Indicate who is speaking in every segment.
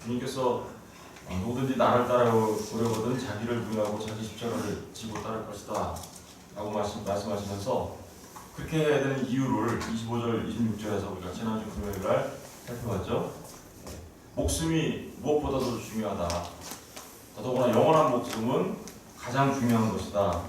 Speaker 1: 주님께서 누구든지 나를 따라오려거든 자기를 부인하고 자기 십자가를 지고 따를 것이다 라고 말씀하시면서 그렇게 해야 되는 이유를 25절, 26절에서 우리가 지난주 금요일날 살펴봤죠. 목숨이 무엇보다도 중요하다. 더더구나 영원한 목숨은 가장 중요한 것이다.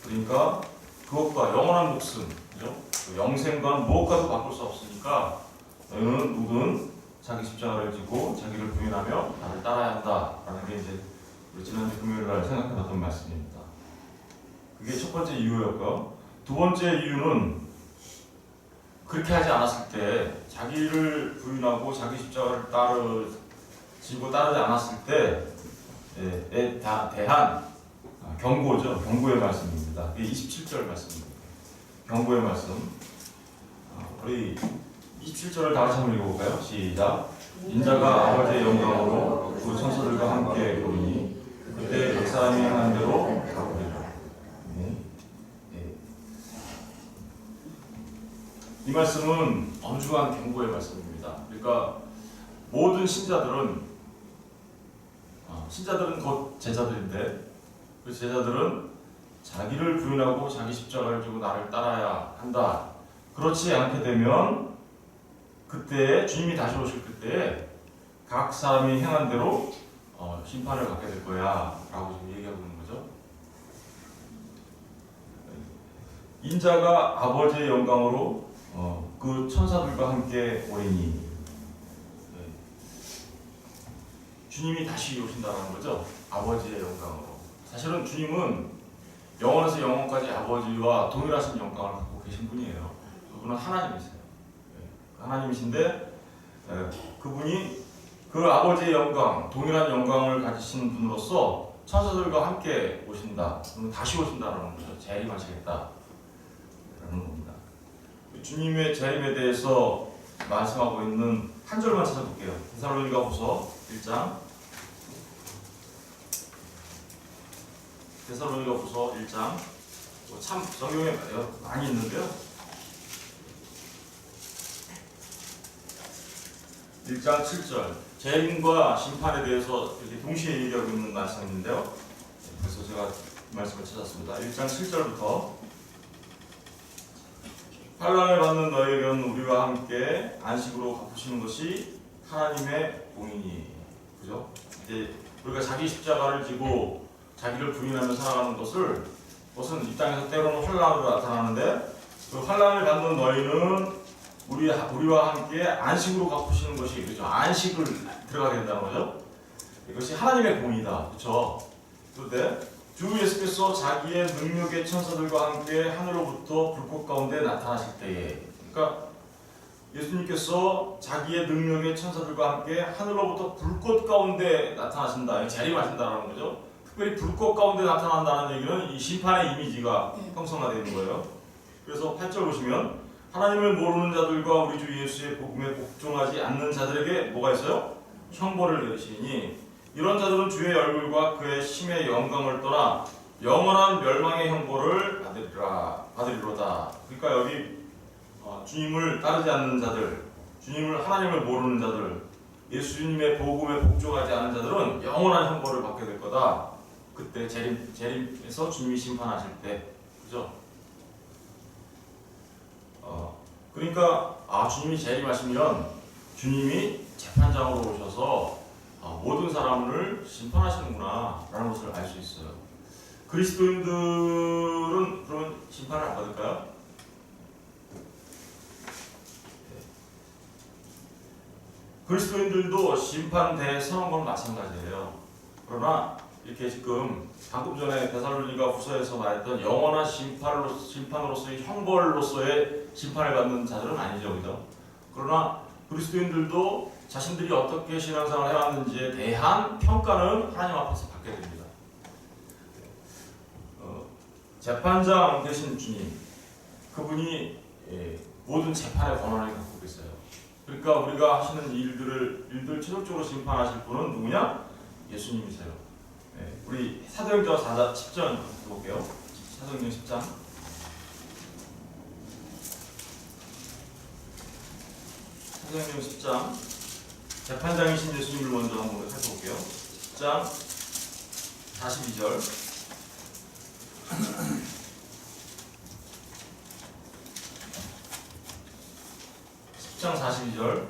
Speaker 1: 그러니까 그것과 영원한 목숨, 그죠? 영생과는 무엇과도 바꿀 수 없으니까 너희는 누구든 자기 십자가를 지고 자기를 부인하며 나를 따라야 한다라는 게 이제 우리 지난주 금요일날 생각해봤던 말씀입니다. 그게 첫 번째 이유였고요. 두 번째 이유는 그렇게 하지 않았을 때 자기를 부인하고 자기 십자가를 지고 따르지 않았을 때에 대한 경고죠. 경고의 말씀입니다. 이게 27절 말씀입니다. 경고의 말씀. 우리 27절을 다 같이 한번 읽어볼까요? 시작. 인자가 아버지의 영광으로 그 천사들과 함께 오리니 그때 각 사람이 행한 대로 갚으리라. 이 말씀은 엄중한 경고의 말씀입니다. 그러니까 모든 신자들은 곧 제자들인데 그 제자들은 자기를 부인하고 자기 십자가를 지고 나를 따라야 한다. 그렇지 않게 되면 그때 주님이 다시 오실 그때에 각 사람이 행한 대로 심판을 받게 될 거야 라고 지금 얘기하고 있는 거죠. 인자가 아버지의 영광으로 그 천사들과 함께 오리니 주님이 다시 오신다는 거죠. 아버지의 영광으로. 사실은 주님은 영원에서 영원까지 아버지와 동일하신 영광을 갖고 계신 분이에요. 그분은 하나님이세요. 하나님이신데 그분이 그 아버지의 영광, 동일한 영광을 가지신 분으로서 천사들과 함께 오신다. 다시 오신다라는 거죠. 재림하시겠다라는 겁니다. 주님의 재림에 대해서 말씀하고 있는 한 절만 찾아볼게요. 데살로니가후서 1장. 데살로니가후서 1장. 참 성경에 많이 있는데요. 1장 7절. 재림과 심판에 대해서 이렇게 동시에 얘기하고 있는 말씀인데요. 그래서 제가 이 말씀을 찾았습니다. 1장 7절부터 환난을 받는 너희에게는 우리와 함께 안식으로 갚으시는 것이 하나님의 공이니. 그죠? 이제 우리가 자기 십자가를 지고 자기를 부인하며 살아가는 그것은 이 땅에서 때로는 환난으로 나타나는데 그 환난을 받는 너희는 우리와 함께 안식으로 갚으시는 것이, 그렇죠? 안식을 들어가게 된다는 거죠. 이것이 하나님의 공이다. 그렇죠? 그런데 주 예수께서 자기의 능력의 천사들과 함께 하늘로부터 불꽃 가운데 나타나실 때에, 그러니까 예수님께서 자기의 능력의 천사들과 함께 하늘로부터 불꽃 가운데 나타나신다. 재림하신다는 거죠. 특별히 불꽃 가운데 나타난다는 얘기는 이 심판의 이미지가 형성화되어 있는 거예요. 그래서 8절 보시면 하나님을 모르는 자들과 우리 주 예수의 복음에 복종하지 않는 자들에게 뭐가 있어요? 형벌을 내리시니 이런 자들은 주의 얼굴과 그의 심의 영광을 떠나 영원한 멸망의 형벌을 받으리로다. 그러니까 여기 주님을 따르지 않는 자들, 하나님을 모르는 자들, 예수님의 복음에 복종하지 않는 자들은 영원한 형벌을 받게 될 거다. 그때 재림에서 주님이 심판하실 때, 그죠? 그러니까 주님이 재림하시면 주님이 재판장으로 오셔서 모든 사람을 심판하시는구나 라는 것을 알 수 있어요. 그리스도인들은 그런 심판을 안 받을까요? 그리스도인들도 심판대에 서는 건 마찬가지예요. 그러나 이렇게 지금 방금 전에 데살로니가 후서에서 말했던 영원한 심판으로서의 형벌로서의 심판을 받는 자들은 아니죠, 그죠? 그러나 그리스도인들도 자신들이 어떻게 신앙생활을 해왔는지에 대한 평가는 하나님 앞에서 받게 됩니다. 재판장 되신 주님, 그분이 모든 재판의 권한을 갖고 계세요. 그러니까 우리가 하시는 일들 최종적으로 심판하실 분은 누구냐? 예수님이세요. 우리 사도행전 4장 10장 볼게요. 사도행전 10장. 사도행전 10장 재판장이신 예수님을 먼저 한번 살펴볼게요. 10장 42절. 10장 42절.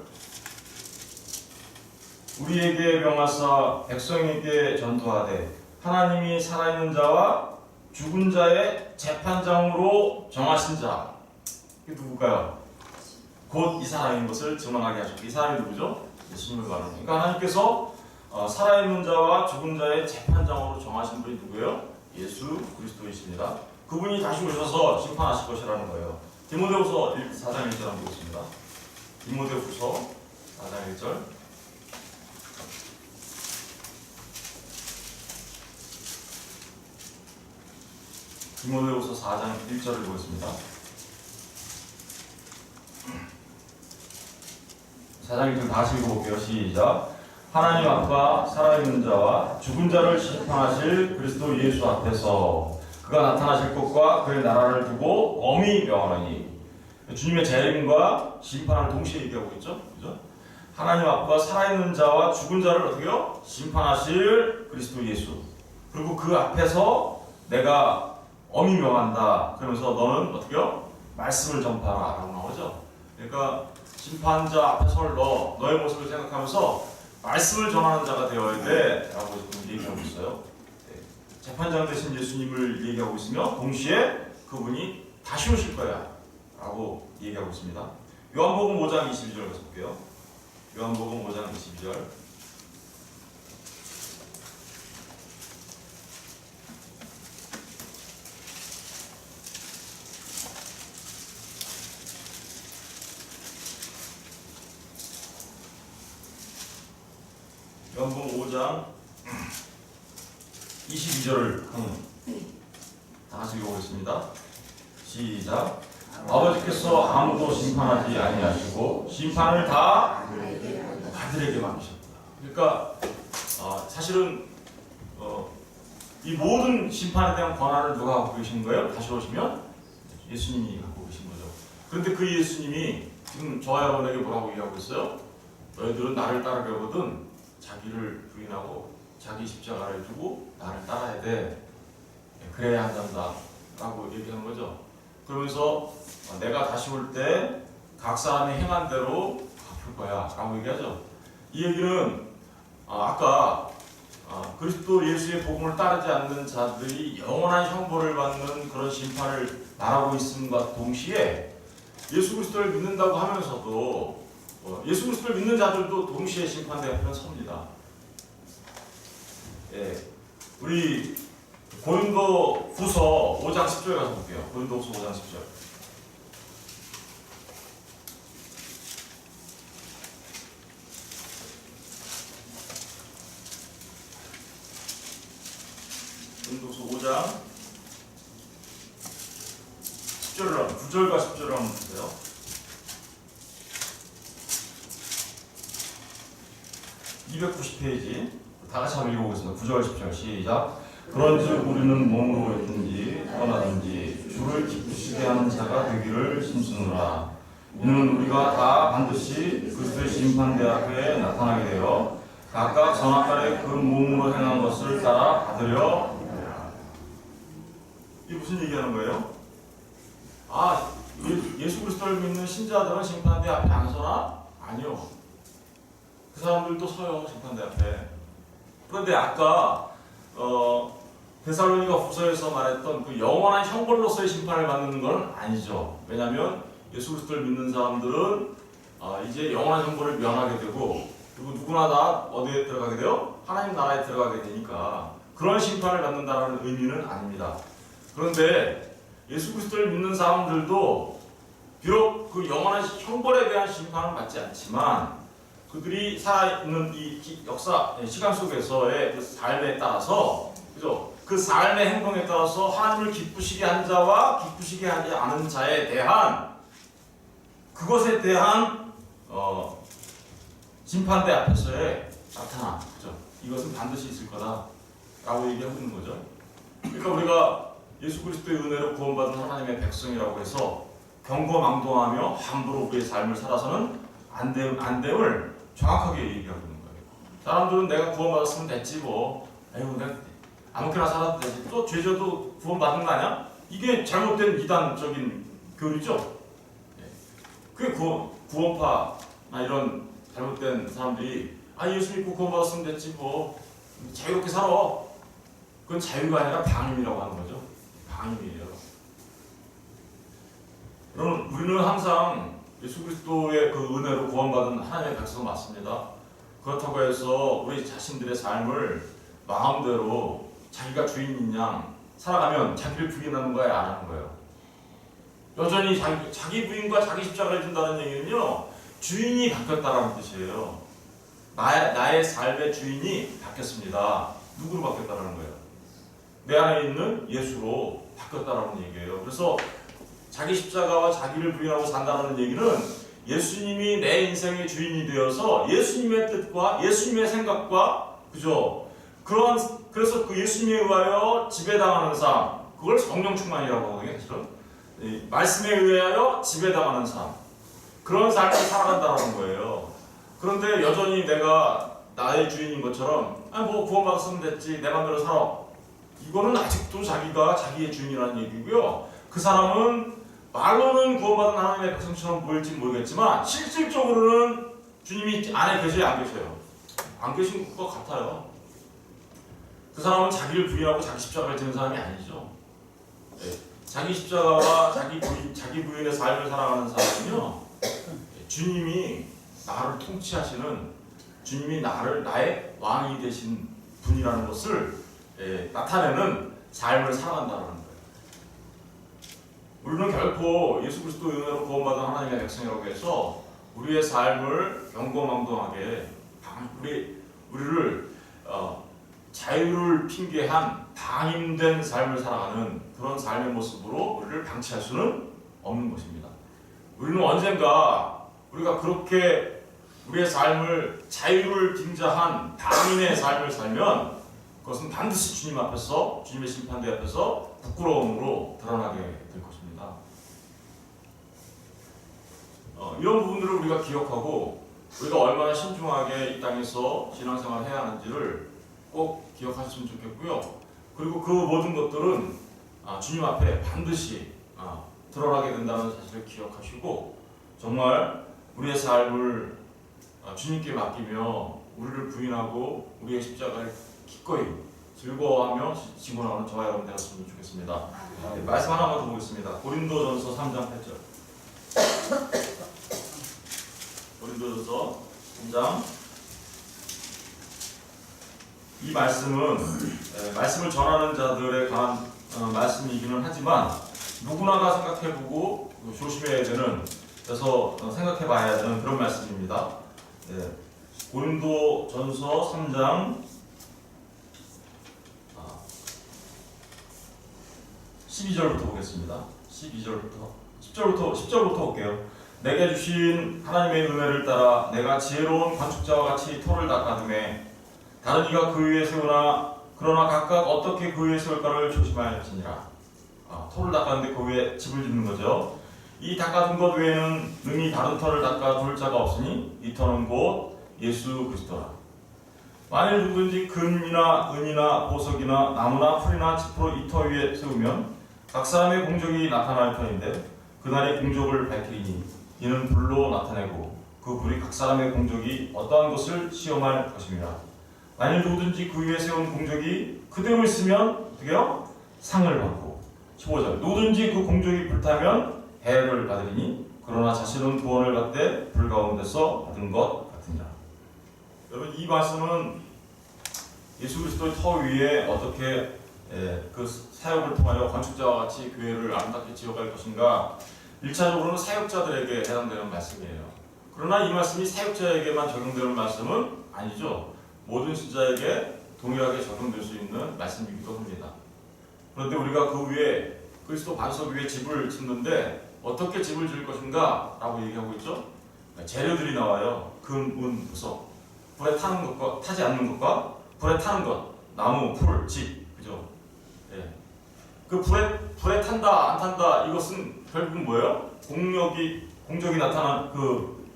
Speaker 1: 우리에게 명하사 백성에게 전도하되 하나님이 살아있는 자와 죽은 자의 재판장으로 정하신 자. 이게 누굴까요? 곧 이 사람인 것을 증언하게 하셨고, 이 사람이 누구죠? 예수님을 말합니다. 그러니까 하나님께서 살아있는 자와 죽은 자의 재판장으로 정하신 분이 누구예요? 예수 그리스도이십니다. 그분이 다시 오셔서 심판하실 것이라는 거예요. 디모데후서 4장 1절 한번 보겠습니다. 디모데후서 4장 1절. 디모데후서 4장 1절을 보겠습니다. 4장 1절 다시 읽어볼게요. 시작. 하나님 아빠 살아있는 자와 죽은 자를 심판하실 그리스도 예수 앞에서 그가 나타나실 것과 그의 나라를 두고 엄히 명하노니. 주님의 재림과 심판을 동시에 얘기하고 있죠. 그죠? 하나님 아빠 살아있는 자와 죽은 자를 어떻게요? 심판하실 그리스도 예수. 그리고 그 앞에서 내가 엄히 명한다. 그러면서 너는 어떻게요? 말씀을 전파하라 라고 나오죠. 그러니까 심판자 앞에 설 너의 모습을 생각하면서 말씀을 전하는 자가 되어야 돼 라고 지금 얘기하고 있어요. 재판장 되신 예수님을 얘기하고 있으며 동시에 그분이 다시 오실 거야 라고 얘기하고 있습니다. 요한복음 5장 22절 가서 볼게요. 요한복음 5장 22절. 요한복음 5장 22절을 다 같이 읽어보겠습니다. 시작. 아버지께서 아무도 심판하지 아니하시고 심판을 다 아들에게 맡기셨다. 그러니까 사실은 이 모든 심판에 대한 권한을 누가 갖고 계신 거예요? 다시 오시면 예수님이 갖고 계신 거죠. 그런데 그 예수님이 지금 저와 여러분에게 뭐라고 얘기하고 있어요? 너희들은 나를 따르려거든 자기를 부인하고 자기 십자가를 두고 나를 따라야 돼. 그래야 한단다 라고 얘기하는 거죠. 그러면서 내가 다시 올 때 각 사람이 행한 대로 갚을 거야 라고 얘기하죠. 이 얘기는 아까 그리스도 예수의 복음을 따르지 않는 자들이 영원한 형벌을 받는 그런 심판을 말하고 있음과 동시에 예수 그리스도를 믿는다고 하면서도 예수 그리스도를 믿는 자들도 동시에 심판대 앞에 섭니다. 예, 우리 고린도 후서 5장 10절 가서 볼게요. 고린도 후서 5장 10절. 고린도후서 5장 10절을 9절과 10절을 한번 보세요. (290페이지) 다 같이 한번 읽어보겠습니다. 9절 10절 시작. 그런즉 우리는 몸으로 있든지 떠나든지 주를 기쁘시게 하는 자가 되기를 힘쓰노라. 이는 우리가 다 반드시 그리스도의 심판대 앞에 나타나게 되어 각각 선악간에 그 몸으로 행한 것을 따라 받으려. 이게 무슨 얘기하는 거예요? 예수 그리스도를 믿는 신자들은 심판대 앞에 안 서나? 아니요. 그 사람들도 서요, 심판대 앞에. 그런데 아까 데살로니가 후서에서 말했던 그 영원한 형벌로서의 심판을 받는 건 아니죠. 왜냐하면 예수 그리스도를 믿는 사람들은 이제 영원한 형벌을 면하게 되고, 그리고 누구나 다 어디에 들어가게 돼요? 하나님 나라에 들어가게 되니까 그런 심판을 받는다는 의미는 아닙니다. 그런데 예수 그리스도를 믿는 사람들도 비록 그 영원한 형벌에 대한 심판은 받지 않지만 그들이 살아있는 이 역사, 시간 속에서의 그 삶에 따라서, 그죠? 그 삶의 행동에 따라서 하나님을 기쁘시게 한 자와 기쁘시게 하지 않은 자에 대한 그것에 대한 심판대 앞에서의 나타나, 그죠? 이것은 반드시 있을 거다라고 얘기하고 있는 거죠. 그러니까 우리가 예수 그리스도의 은혜로 구원받은 하나님의 백성이라고 해서 경거망동하며 함부로 우리의 삶을 살아서는 안 됨을 정확하게 얘기하고 있는 거예요. 사람들은 내가 구원받았으면 됐지 뭐. 아이고 내가 아무렇게나 살아도 되지. 또 죄져도 구원받은 거 아니야? 이게 잘못된 이단적인 교리죠. 그게 구원파나 이런 잘못된 사람들이 예수 믿고 구원받았으면 됐지 뭐. 자유롭게 살아. 그건 자유가 아니라 방임이라고 하는 거죠. 방임이에요. 여러분, 우리는 항상 예수 그리스도의 그 은혜로 구원받은 하나님의 백성 맞습니다. 그렇다고 해서 우리 자신들의 삶을 마음대로 자기가 주인인 양 살아가면 자기를 부인하는 거예요, 안 하는 거예요? 여전히 자기 부인과 자기 십자가를 준다는 얘기는요, 주인이 바뀌었다라는 뜻이에요. 나의 삶의 주인이 바뀌었습니다. 누구로 바뀌었다라는 거예요? 내 안에 있는 예수로 바뀌었다라는 얘기예요. 그래서 자기 십자가와 자기를 부인하고 산다는 얘기는 예수님이 내 인생의 주인이 되어서 예수님의 뜻과 예수님의 생각과 그죠? 그래서 그 예수님에 의하여 지배당하는 삶, 그걸 성령 충만이라고 하거든요. 사실은 말씀에 의하여 지배당하는 삶, 그런 삶을 살아간다는 거예요. 그런데 여전히 내가 나의 주인인 것처럼 뭐 구원받았으면 됐지 내 맘대로 살아, 이거는 아직도 자기가 자기의 주인이라는 얘기고요. 그 사람은 말로는 구원받은 하나님의 백성처럼 보일지 모르겠지만 실질적으로는 주님이 안에 계셔요, 안 계셔요? 안 계신 것 같아요. 그 사람은 자기를 부인하고 자기 십자가를 지는 사람이 아니죠. 자기 십자가와 자기 부인의 삶을 살아가는 사람은요, 주님이 나를 통치하시는, 주님이 나의 왕이 되신 분이라는 것을 나타내는 삶을 살아간다는 거예요. 우리는 결코 예수 그리스도의 은혜로 구원받은 하나님의 백성이라고 해서 우리의 삶을 경거망동하게 우리를 자유를 핑계한 방임된 삶을 살아가는 그런 삶의 모습으로 우리를 방치할 수는 없는 것입니다. 우리는 언젠가 우리가 그렇게 우리의 삶을 자유를 빙자한 방임의 삶을 살면 그것은 반드시 주님 앞에서, 주님의 심판대 앞에서 부끄러움으로 드러나게 될 것입니다. 이런 부분들을 우리가 기억하고 우리가 얼마나 신중하게 이 땅에서 신앙생활을 해야 하는지를 꼭 기억하셨으면 좋겠고요. 그리고 그 모든 것들은 주님 앞에 반드시 드러나게 된다는 사실을 기억하시고 정말 우리의 삶을 주님께 맡기며 우리를 부인하고 우리의 십자가를 기꺼이 즐거워하며 지고 나가는 저와 여러분 되었으면 좋겠습니다. 말씀 하나만 더 보겠습니다. 고린도전서 3장 8절. 고린도전서 3장. 이 말씀은 말씀을 전하는 자들에 관한 말씀이기는 하지만 누구나가 생각해보고 조심해야 되는, 그래서 생각해봐야 되는 그런 말씀입니다. 고린도전서 3장 12절부터 보겠습니다. 10절부터 볼게요. 내게 주신 하나님의 은혜를 따라 내가 지혜로운 건축자와 같이 토를 닦아두매 다른 이가 그 위에 세우나 그러나 각각 어떻게 그 위에 세울까를 조심하였으니라. 토를 닦았는데 그 위에 집을 짓는 거죠. 이 닦아둔 것 외에는 능히 다른 터를 닦아둘 자가 없으니 이 터는 곧 예수 그리스도라. 만일 누구든지 금이나 은이나 보석이나 나무나 풀이나 짚으로 이 터 위에 세우면 각 사람의 공적이 나타날 터인데 그날의 공적을 밝히리니 이는 불로 나타내고 그 불이 각 사람의 공적이 어떠한 것을 시험할 것입니다. 만일 누구든지 그 위에 세운 공적이 그대로 있으면 어떻게요? 상을 받고. 15절 누구든지 그 공적이 불타면 해를 받으리니 그러나 자신은 구원을 받되 불 가운데서 받은 것 같으니라. 여러분, 이 말씀은 예수 그리스도의 터 위에 어떻게 그 사역을 통하여 건축자와 같이 교회를 아름답게 지어갈 것인가, 1차적으로는 사역자들에게 해당되는 말씀이에요. 그러나 이 말씀이 사역자에게만 적용되는 말씀은 아니죠. 모든 신자에게 동일하게 적용될 수 있는 말씀이기도 합니다. 그런데 우리가 그 위에 그리스도 반석 위에 집을 짓는데 어떻게 집을 지을 것인가 라고 얘기하고 있죠. 재료들이 나와요. 금, 은, 보석. 불에 타는 것과 타지 않는 것과 불에 타는 것, 나무, 풀, 집, 그죠? 그 불에 탄다 안 탄다, 이것은 결국은 뭐예요? 공적이 나타난 그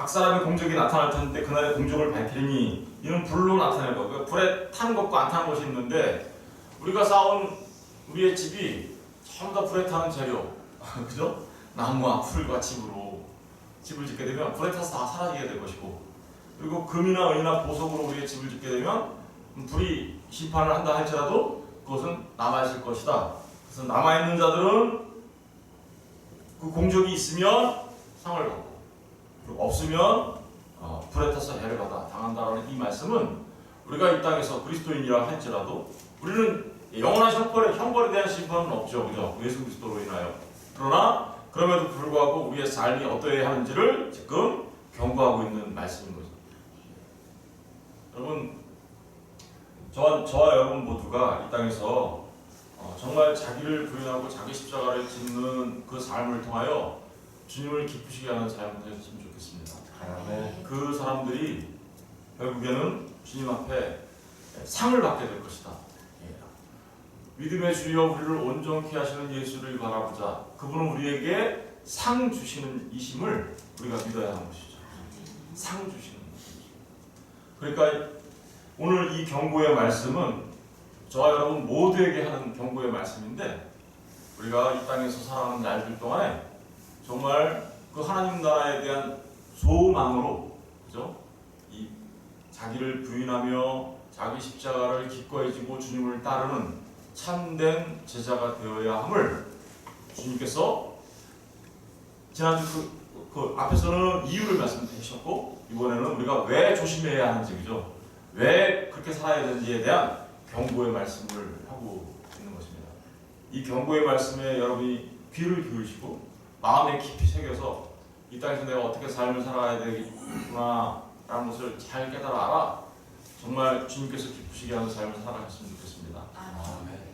Speaker 1: 각 사람의 공적이 나타날 텐데 그날의 공적을 밝히리니 이는 불로 나타낼 것. 그러니까 불에 탄 것과 안 타는 것이 있는데 우리가 쌓은 우리의 집이 전부 다 불에 타는 재료, 그죠? 나무와 풀과 집으로 집을 짓게 되면 불에 타서 다 사라지게 될 것이고, 그리고 금이나 은이나 보석으로 우리의 집을 짓게 되면 불이 심판을 한다 할지라도 그것은 남아있을 것이다. 그래서 남아있는 자들은 그 공적이 있으면 상을 받고, 그리고 없으면 불에 타서 해를 받아 당한다라는 이 말씀은 우리가 이 땅에서 그리스도인이라 할지라도 우리는 영원한 형벌에 대한 심판은 없죠, 그죠? 예수 그리스도로 인하여. 그러나 그럼에도 불구하고 우리의 삶이 어떠해야 하는지를 지금 경고하고 있는 말씀인 거죠. 여러분, 저와 여러분 모두가 이 땅에서 정말 자기를 부인하고 자기 십자가를 짓는 그 삶을 통하여 주님을 기쁘시게 하는 삶을 되셨으면 좋겠습니다. 그 사람들이 결국에는 주님 앞에 상을 받게 될 것이다. 믿음의 주여 우리를 온전케 하시는 예수를 바라보자. 그분은 우리에게 상 주시는 이심을 우리가 믿어야 하는 것이죠. 상 주시는 이심. 그러니까 오늘 이 경고의 말씀은 저와 여러분 모두에게 하는 경고의 말씀인데, 우리가 이 땅에서 살아가는 날들 동안에 정말 그 하나님 나라에 대한 소망으로, 그죠? 이 자기를 부인하며 자기 십자가를 기꺼이 지고 주님을 따르는 참된 제자가 되어야 함을 주님께서 지난주 그 앞에서는 이유를 말씀하셨고, 이번에는 우리가 왜 조심해야 하는지, 그죠? 왜 그렇게 살아야 되는지에 대한 경고의 말씀을 하고 있는 것입니다. 이 경고의 말씀에 여러분이 귀를 기울이시고 마음에 깊이 새겨서 이 땅에서 내가 어떻게 삶을 살아야 되겠구나 라는 것을 잘 깨달아 알아 정말 주님께서 기쁘시게 하는 삶을 살아가셨으면 좋겠습니다.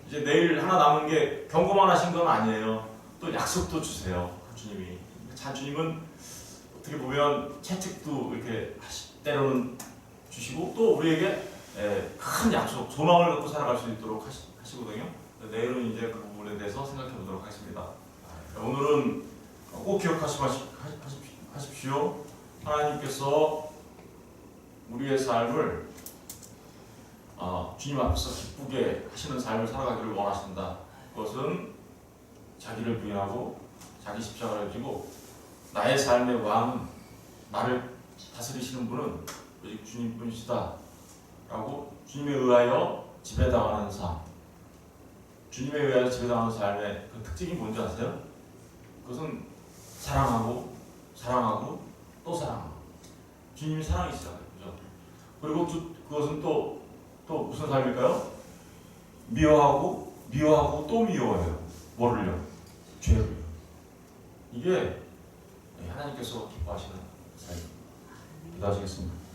Speaker 1: 이제 내일 하나 남은 게 경고만 하신 건 아니에요. 또 약속도 주세요. 주님이. 참 주님은 어떻게 보면 채찍도 이렇게 때로는 주시고 또 우리에게 큰 약속, 소망을 갖고 살아갈 수 있도록 하시거든요. 내일은 이제 그 부분에 대해서 생각해 보도록 하겠습니다. 오늘은 꼭 기억하십시오. 하나님께서 우리의 삶을 주님 앞에서 기쁘게 하시는 삶을 살아가기를 원하신다. 그것은 자기를 부인하고 자기 십자가를 지고 나의 삶의 왕은, 나를 다스리시는 분은 오직 주님뿐이시다 라고 주님에 의하여 지배당하는 삶, 주님에 의하여 지배당하는 삶의 그 특징이 뭔지 아세요? 그것은 사랑하고 사랑하고 또 사랑하고, 주님이 사랑이시잖아요, 그죠? 그리고 그것은 또 무슨 삶일까요? 미워하고 또 미워해요. 뭐를요? 죄를. 이게 하나님께서 기뻐하시는 삶입니다. 기도하시겠습니다.